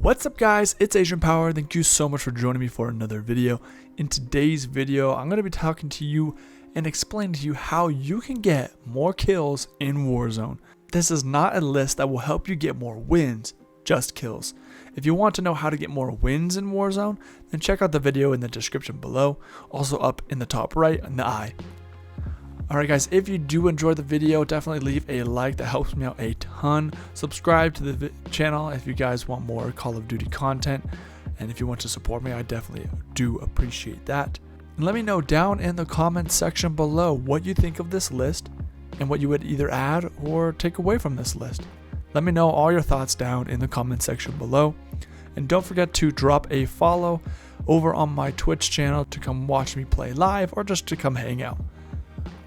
What's up guys, it's Asian Power. Thank you so much for joining me for another video. In today's video, I'm going to be talking to you and explaining to you how you can get more kills in Warzone. This is not a list that will help you get more wins, just kills. If you want to know how to get more wins in Warzone, then check out the video in the description below, also up in the top right in the eye. Alright guys, if you do enjoy the video, definitely leave a like, that helps me out a ton. Subscribe to the channel if you guys want more Call of Duty content, and if you want to support me, I definitely do appreciate that. And let me know down in the comments section below what you think of this list and what you would either add or take away from this list. Let me know all your thoughts down in the comment section below, and don't forget to drop a follow over on my Twitch channel to come watch me play live or just to come hang out.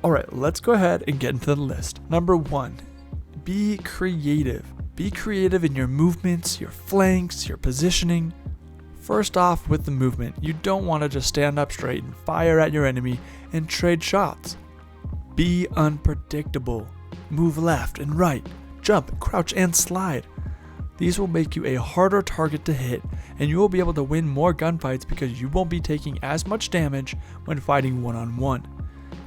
Alright, let's go ahead and get into the list. Number 1, be creative. Be creative in your movements, your flanks, your positioning. First off, with the movement, you don't want to just stand up straight and fire at your enemy and trade shots. Be unpredictable. Move left and right, jump, crouch, and slide. These will make you a harder target to hit, and you will be able to win more gunfights because you won't be taking as much damage when fighting one-on-one.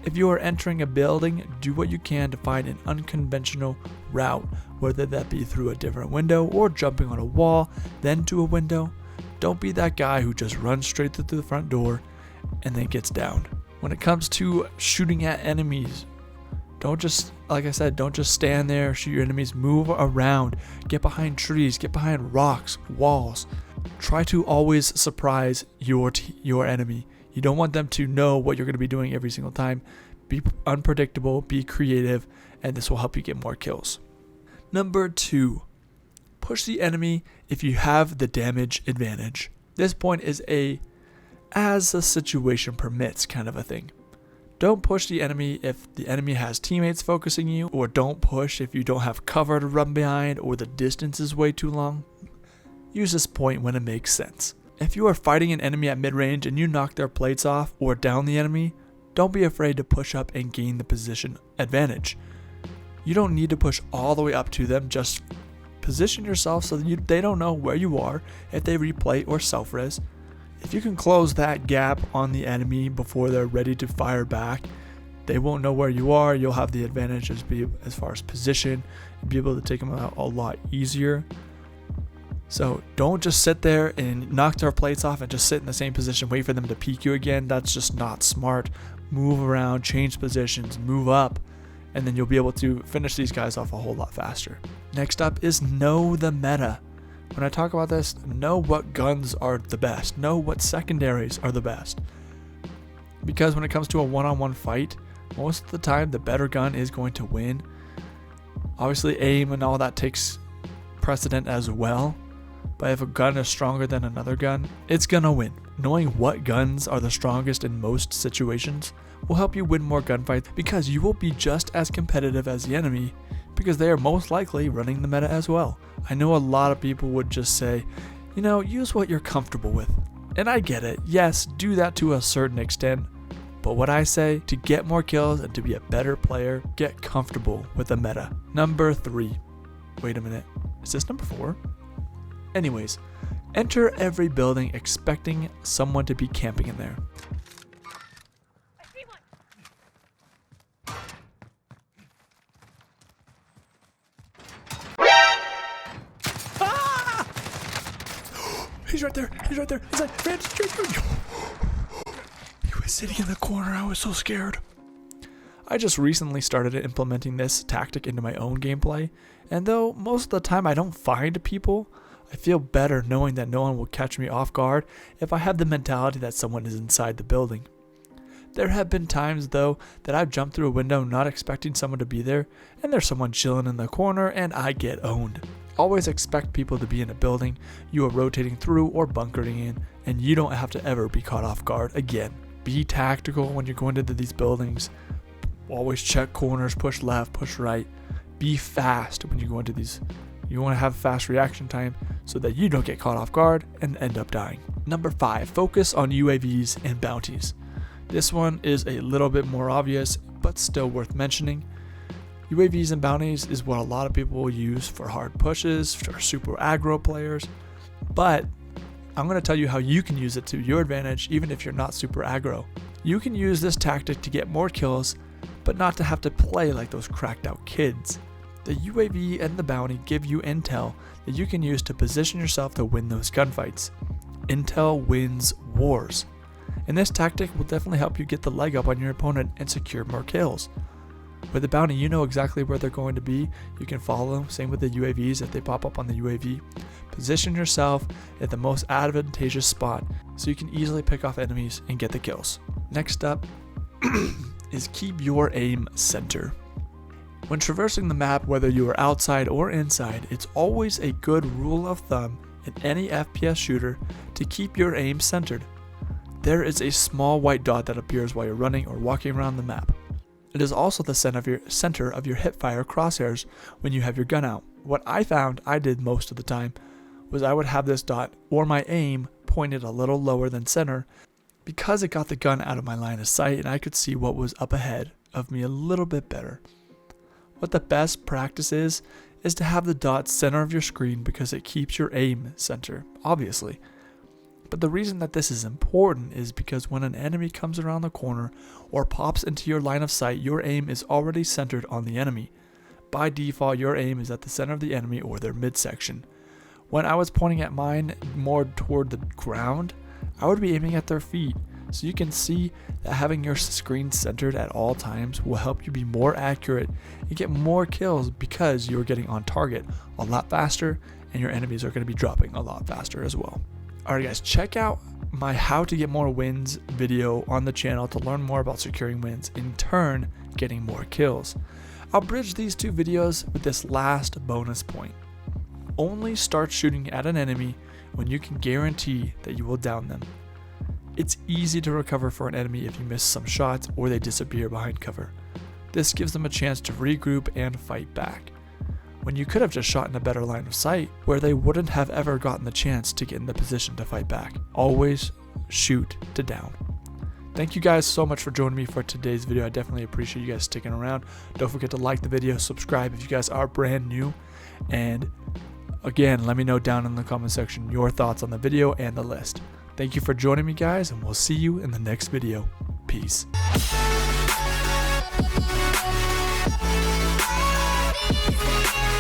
If you are entering a building, do what you can to find an unconventional route, whether that be through a different window or jumping on a wall, then to a window. Don't be that guy who just runs straight through the front door and then gets downed. When it comes to shooting at enemies, don't just, like I said, don't just stand there, shoot your enemies, move around, get behind trees, get behind rocks, walls. Try to always surprise your enemy. You don't want them to know what you're going to be doing every single time. Be unpredictable, be creative, and this will help you get more kills. Number 2, push the enemy if you have the damage advantage. This point is as the situation permits kind of a thing. Don't push the enemy if the enemy has teammates focusing you, or don't push if you don't have cover to run behind or the distance is way too long. Use this point when it makes sense. If you are fighting an enemy at mid-range and you knock their plates off or down the enemy, don't be afraid to push up and gain the position advantage. You don't need to push all the way up to them, just position yourself so that they don't know where you are if they replay or self-res. If you can close that gap on the enemy before they're ready to fire back, they won't know where you are. You'll have the advantage as far as position and be able to take them out a lot easier. So don't just sit there and knock their plates off and just sit in the same position, wait for them to peek you again. That's just not smart. Move around, change positions, move up, and then you'll be able to finish these guys off a whole lot faster. Next up is know the meta. When I talk about this, know what guns are the best. Know what secondaries are the best. Because when it comes to a one-on-one fight, most of the time the better gun is going to win. Obviously aim and all that takes precedent as well. But if a gun is stronger than another gun, it's gonna win. Knowing what guns are the strongest in most situations will help you win more gunfights, because you will be just as competitive as the enemy because they are most likely running the meta as well. I know a lot of people would just say, use what you're comfortable with. And I get it. Yes, do that to a certain extent. But what I say, to get more kills and to be a better player, get comfortable with the meta. Number 3. Wait a minute. Is this number 4? Anyways, enter every building expecting someone to be camping in there. I see one. Ah! He's right there. He's right there. He's like, he was sitting in the corner. I was so scared. I just recently started implementing this tactic into my own gameplay, and though most of the time I don't find people, I feel better knowing that no one will catch me off guard if I have the mentality that someone is inside the building. There have been times though that I've jumped through a window not expecting someone to be there, and there's someone chilling in the corner and I get owned. Always expect people to be in a building you are rotating through or bunkering in, and you don't have to ever be caught off guard again. Be tactical when you're going into these buildings. Always check corners, push left, push right. Be fast when you go into these. You want to have fast reaction time so that you don't get caught off guard and end up dying. Number 5, focus on UAVs and bounties. This one is a little bit more obvious, but still worth mentioning. UAVs and bounties is what a lot of people will use for hard pushes, for super aggro players. But I'm going to tell you how you can use it to your advantage even if you're not super aggro. You can use this tactic to get more kills, but not to have to play like those cracked out kids. The UAV and the bounty give you intel that you can use to position yourself to win those gunfights. Intel wins wars. And this tactic will definitely help you get the leg up on your opponent and secure more kills. With the bounty, you know exactly where they're going to be. You can follow them. Same with the UAVs if they pop up on the UAV. Position yourself at the most advantageous spot so you can easily pick off enemies and get the kills. Next up is keep your aim center. When traversing the map, whether you are outside or inside, it's always a good rule of thumb in any FPS shooter to keep your aim centered. There is a small white dot that appears while you're running or walking around the map. It is also the center of your hipfire crosshairs when you have your gun out. What I found I did most of the time was I would have this dot or my aim pointed a little lower than center because it got the gun out of my line of sight and I could see what was up ahead of me a little bit better. What the best practice is to have the dot center of your screen because it keeps your aim center, obviously. But the reason that this is important is because when an enemy comes around the corner or pops into your line of sight, your aim is already centered on the enemy. By default, your aim is at the center of the enemy or their midsection. When I was pointing at mine more toward the ground, I would be aiming at their feet. So you can see that having your screen centered at all times will help you be more accurate and get more kills because you're getting on target a lot faster and your enemies are going to be dropping a lot faster as well. Alright guys, check out my how to get more wins video on the channel to learn more about securing wins, in turn getting more kills. I'll bridge these two videos with this last bonus point. Only start shooting at an enemy when you can guarantee that you will down them. It's easy to recover for an enemy if you miss some shots or they disappear behind cover. This gives them a chance to regroup and fight back, when you could have just shot in a better line of sight where they wouldn't have ever gotten the chance to get in the position to fight back. Always shoot to down. Thank you guys so much for joining me for today's video. I definitely appreciate you guys sticking around. Don't forget to like the video, subscribe if you guys are brand new, and again, let me know down in the comment section your thoughts on the video and the list. Thank you for joining me guys, and we'll see you in the next video. Peace. Yeah.